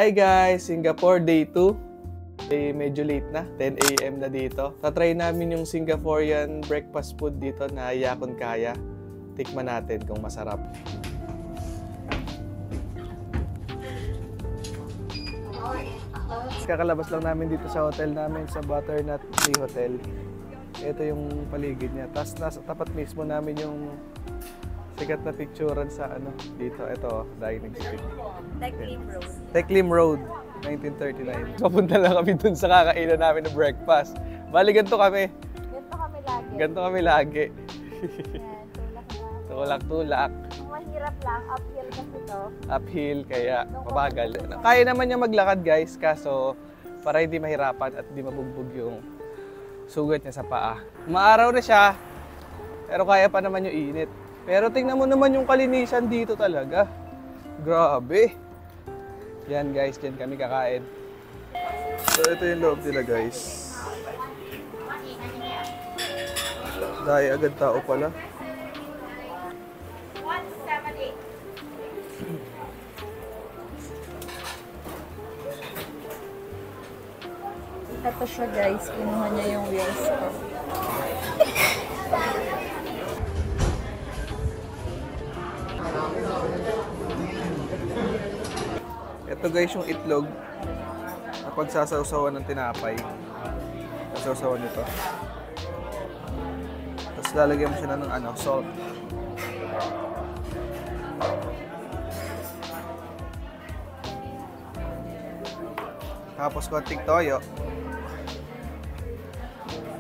Hi guys! Singapore Day 2. Medyo late na, 10 AM na dito. Tatry namin yung Singaporean breakfast food dito na Yakon Kaya. Tikman natin kung masarap. Kakalabas lang namin dito sa hotel namin, sa Butternut Tree Hotel. Ito yung paligid niya. Tapos nasa tapat mismo namin yung sikat na picturean sa dito. Ito, dahil nagsipit. Teklim Road. Teklim Road, 1939. Papunta lang kami dun sa kakainan namin ng breakfast. Bali, ganito kami. Ganito kami lagi. Ganito kami lagi. Yan, tulak na. Tulak-tulak. Mahirap lang, uphill kasi to. Uphill, kaya mabagal. Kaya naman niya maglakad guys, kaso para hindi mahirapan at hindi mabugbog yung sugat niya sa paa. Maaraw na siya, pero kaya pa naman yung init. Pero tingnan mo naman yung kalinisan dito talaga. Grabe. Yan guys, dyan kami kakain. So ito yung loob nila guys. Dahil agad tao pala. Ito siya guys, kinuha niya yung wheels ko. Ito guys yung itlog na pagsasawsawan ng tinapay. Sasawsawan nito. Tapos lalagyan mo siya ng salt. Tapos konting toyo.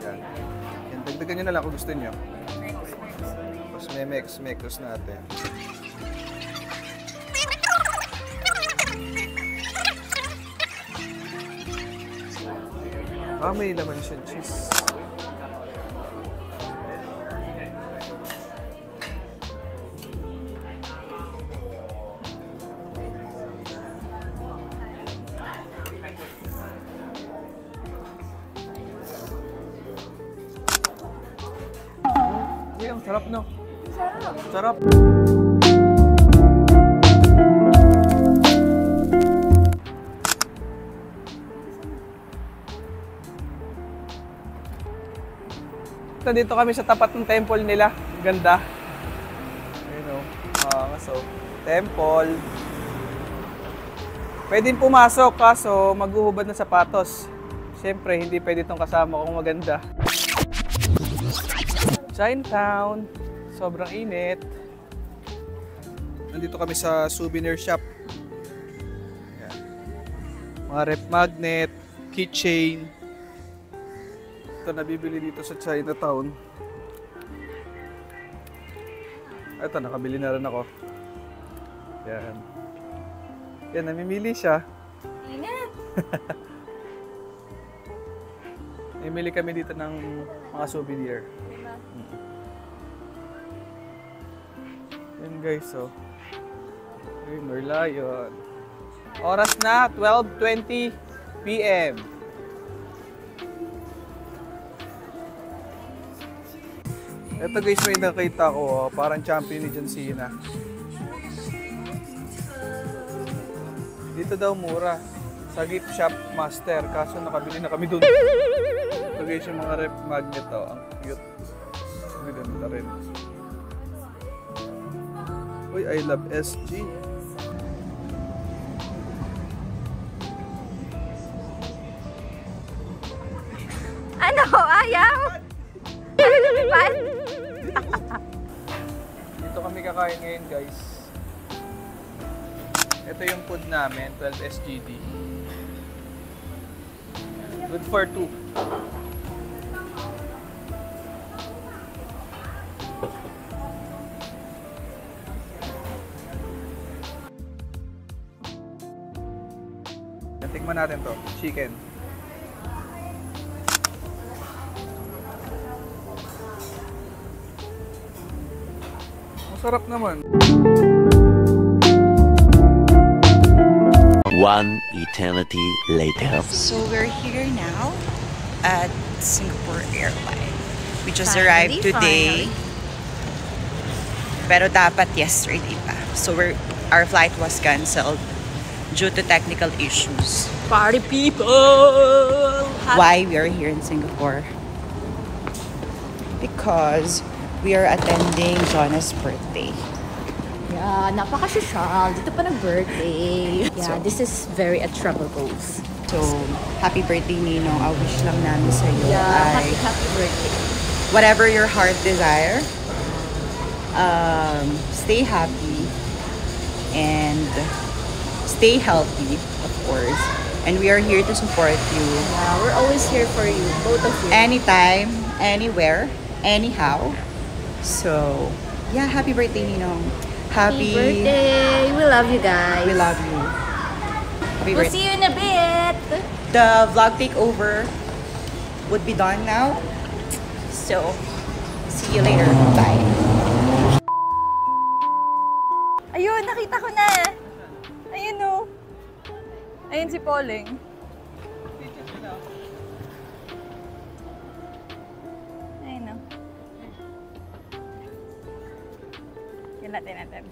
Yan. Yan, dagdagan nyo na lang kung gusto nyo. Tapos may mix natin. May laman siya cheese. Ang sarap, no? Sarap. Dito kami sa tapat ng temple nila. Ganda. Ayun o. So, temple. Pwedeng pumasok kaso maghuhubad ng sapatos. Siyempre, hindi pwede itong kasama kung maganda. Chinatown. Sobrang init. Nandito kami sa souvenir shop. Ayan. Mga rep magnet, keychain. Ito nabibili dito sa Chinatown. Ito, nakabili na rin ako. Yan. Yan, namimili siya. Ingat! Namimili kami dito ng mga souvenir. Yan guys, oh. Ay, Merlion. Oras na, 12:20 PM. Ito guys, may nakita ko, parang champion ni John Cena. Dito daw mura, sa gift shop master, kaso nakabili na kami dun. Ito guys, yung mga rep magnet, ang cute. Maganda rin. Uy, I love SG. Ano? Ayaw? Dito kami kakain ngayon guys. Ito yung food namin, 12 SGD. Good for 2. Tikman natin to, chicken. Masarap naman. One eternity later. So we're here now at Singapore Airlines. We just arrived today. Pero dapat yesterday pa. So our flight was cancelled due to technical issues. Party people! Why we are here in Singapore? Because we are attending Jonah's birthday. Yeah, napaka-social. Dito pa nag-birthday. Yeah, this is very a travel goals. So, happy birthday, Ninong. I wish lang namin sa iyo Yeah, ay happy birthday. whatever your heart desire, stay happy and stay healthy, of course. And we are here to support you Yeah, we're always here for you, both of you. anytime, anywhere, anyhow. So, yeah, happy birthday, Ninong. Happy birthday! We love you guys. We love you. Happy We'll birthday. see you in a bit. The vlog takeover would be done now. So, see you later. Bye. Ayun, nakita ko na. Ayun o. Ayun si Pauling. Ayun o. Kilati natin.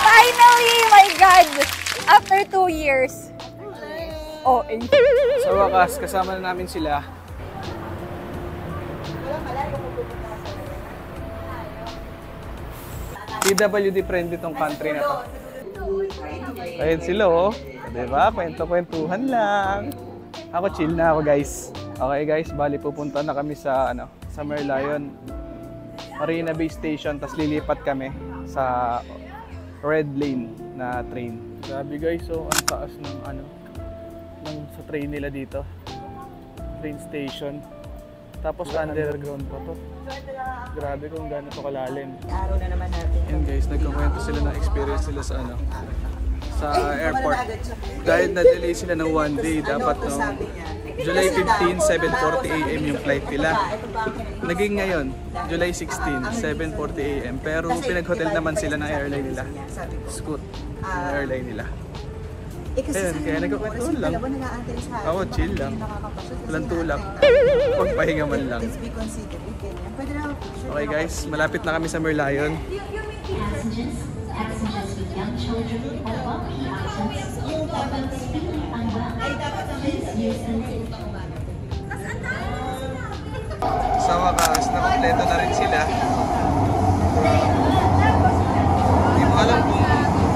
Finally! My God! After 2 years. Oh, Sa wakas, kasama na namin sila. PWD friendly tong country na to. Ayun sila oh. Diba? Kwento-kwentuhan lang. Ako chill na ako guys. Okay guys, bali pupunta na kami sa sa Merlion Marina Bay Station, tas lilipat kami sa Red Lane na train. Grabe guys, so ang taas ng ng sa train nila dito. Train station. Tapos underground pa to. Grabe kung gaano to kalalim. Araw na naman natin. Yan guys, nagkukwento sila ng experience nila sa sa airport. Dahil na-delay sila ng 1 day, dapat noong July 15, 7:40 AM yung flight nila. Naging ngayon, July 16, 7:40 AM. Pero pinag-hotel naman sila ng airline nila. Scoot, yung airline nila. Ayun, kaya nagkakwentuhan lang. Ako, chill lang. Walang tulak. Pagpahinga man lang. Okay guys, malapit na kami sa Merlion. Sa wakas, nakompleto na rin sila. Hindi mo alam kung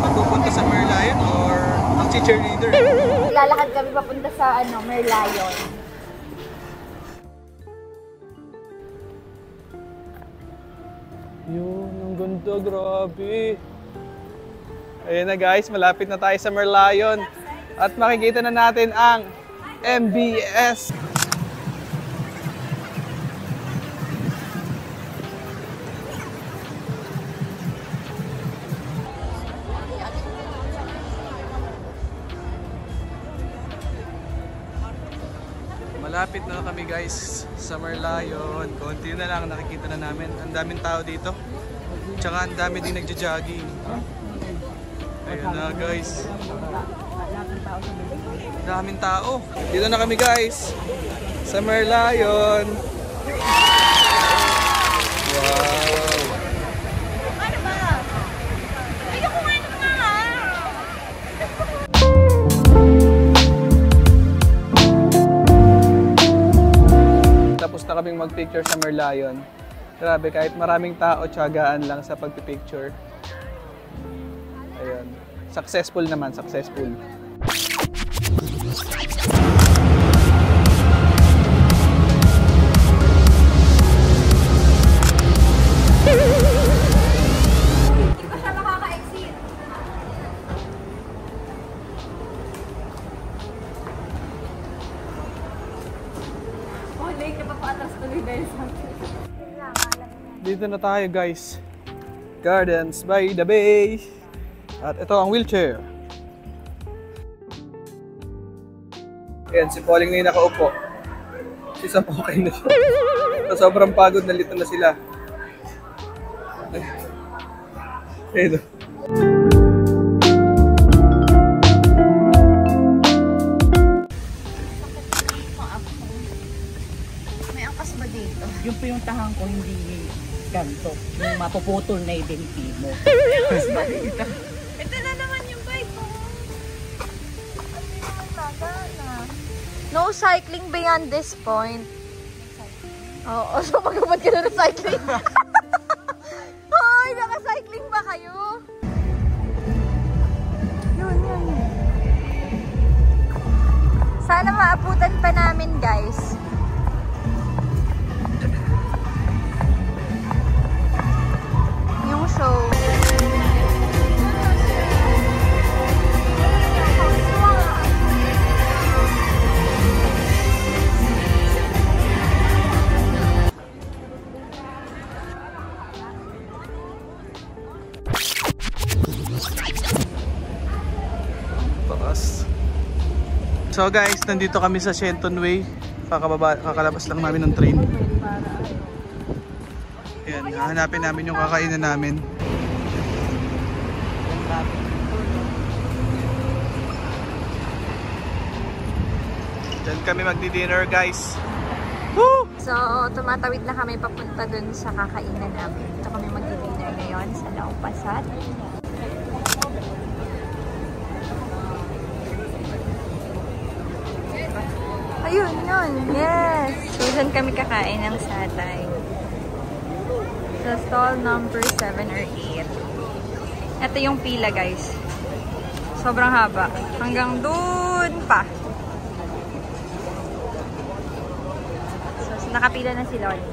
magpupunta sa Merlion or ang cheerleader. lalakad kami papunta sa Merlion. Yun, ang ganda, grabe. Ayun na guys, malapit na tayo sa Merlion. At makikita na natin ang MBS. Malapit na kami guys sa Merlion. Konti na lang nakikita na namin. Ang daming tao dito. Tsaka ang dami din nagja-jogging. Ayun na guys. Daming tao. Dito na kami guys sa Merlion. Wow. Ano ba? Ay, kumain mo na nga! Tapos na kaming mag-picture sa Merlion. Grabe, kahit maraming tao, tiyagaan lang sa pagpipicture. Ayun. Successful naman, successful. Hindi pa siya makaka-exit. Oh, late ka pa patas tuloy dahil sa Dito na tayo guys. Gardens by the Bay. At ito ang wheelchair. Ayan, si Pauling na yung nakaupo. Si Sam okay na siya. So, sobrang pagod, nalito na sila. Ayun. May angkas ba dito? Yung pa yung tahang ko, hindi ganto. Yung mapuputol na yung binti mo. Ito na naman yung bike ko. No cycling beyond this point. Oo, so magabad ka na ng cycling. Hoy, naka-cycling ba kayo? Yun. Sana maabutan pa namin, guys. Yung show. So guys, nandito kami sa Shenton Way. Kakalabas lang namin ng train. Ayan, hahanapin namin yung kakainan namin. Diyan kami magdi-dinner guys. Woo! So, tumatawid na kami papunta dun sa kakainan namin. Ito kami magdi-dinner ngayon sa Laupasat. Ayun, yun. Yes! So, dyan kami kakain ng satay. Sa stall number 7 or 8. Ito yung pila, guys. Sobrang haba. Hanggang dun pa. So, nakapila na si Loli.